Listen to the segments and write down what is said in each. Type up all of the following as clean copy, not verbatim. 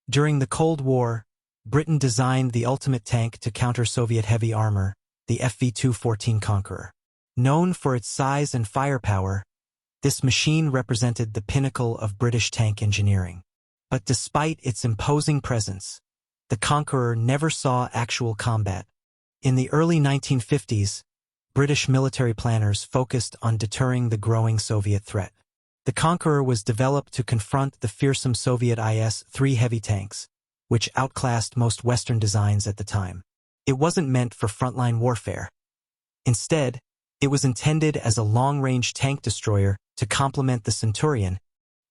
During the Cold War, Britain designed the ultimate tank to counter Soviet heavy armor, the FV214 Conqueror. Known for its size and firepower, this machine represented the pinnacle of British tank engineering. But despite its imposing presence, the Conqueror never saw actual combat. In the early 1950s, British military planners focused on deterring the growing Soviet threat. The Conqueror was developed to confront the fearsome Soviet IS-3 heavy tanks, which outclassed most Western designs at the time. It wasn't meant for frontline warfare. Instead, it was intended as a long-range tank destroyer to complement the Centurion.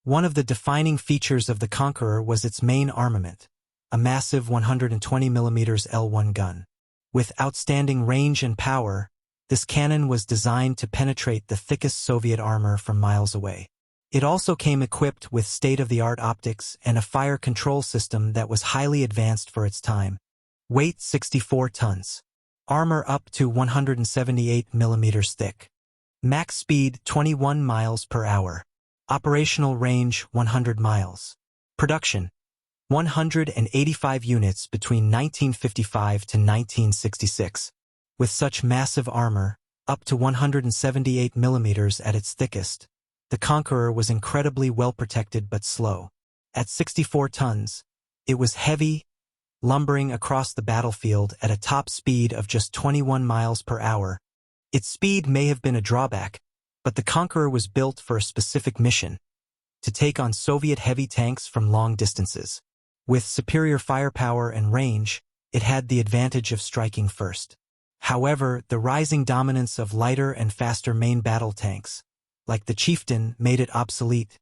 One of the defining features of the Conqueror was its main armament, a massive 120mm L1 gun. With outstanding range and power, this cannon was designed to penetrate the thickest Soviet armor from miles away. It also came equipped with state-of-the-art optics and a fire control system that was highly advanced for its time. Weight 64 tons. Armor up to 178mm thick. Max speed 21 miles per hour. Operational range 100 miles. Production 185 units between 1955 to 1966. With such massive armor, up to 178mm at its thickest, the Conqueror was incredibly well protected but slow. At 64 tons, it was heavy, lumbering across the battlefield at a top speed of just 21 miles per hour. Its speed may have been a drawback, but the Conqueror was built for a specific mission: to take on Soviet heavy tanks from long distances. With superior firepower and range, it had the advantage of striking first. However, the rising dominance of lighter and faster main battle tanks, like the Chieftain, made it obsolete.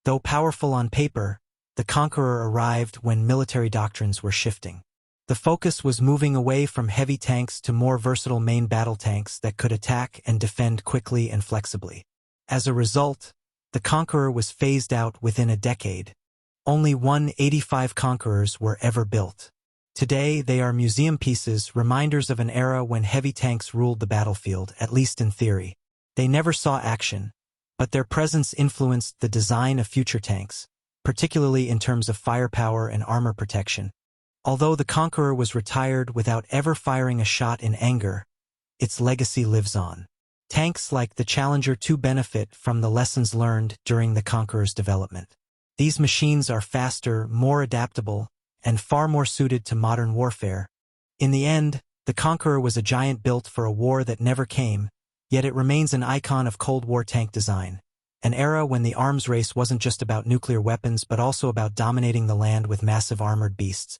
Though powerful on paper, the Conqueror arrived when military doctrines were shifting. The focus was moving away from heavy tanks to more versatile main battle tanks that could attack and defend quickly and flexibly. As a result, the Conqueror was phased out within a decade. Only 185 Conquerors were ever built. Today, they are museum pieces, reminders of an era when heavy tanks ruled the battlefield, at least in theory. They never saw action, but their presence influenced the design of future tanks, particularly in terms of firepower and armor protection. Although the Conqueror was retired without ever firing a shot in anger, its legacy lives on. Tanks like the Challenger 2 benefit from the lessons learned during the Conqueror's development. These machines are faster, more adaptable, and far more suited to modern warfare. In the end, the Conqueror was a giant built for a war that never came, yet it remains an icon of Cold War tank design, an era when the arms race wasn't just about nuclear weapons but also about dominating the land with massive armored beasts.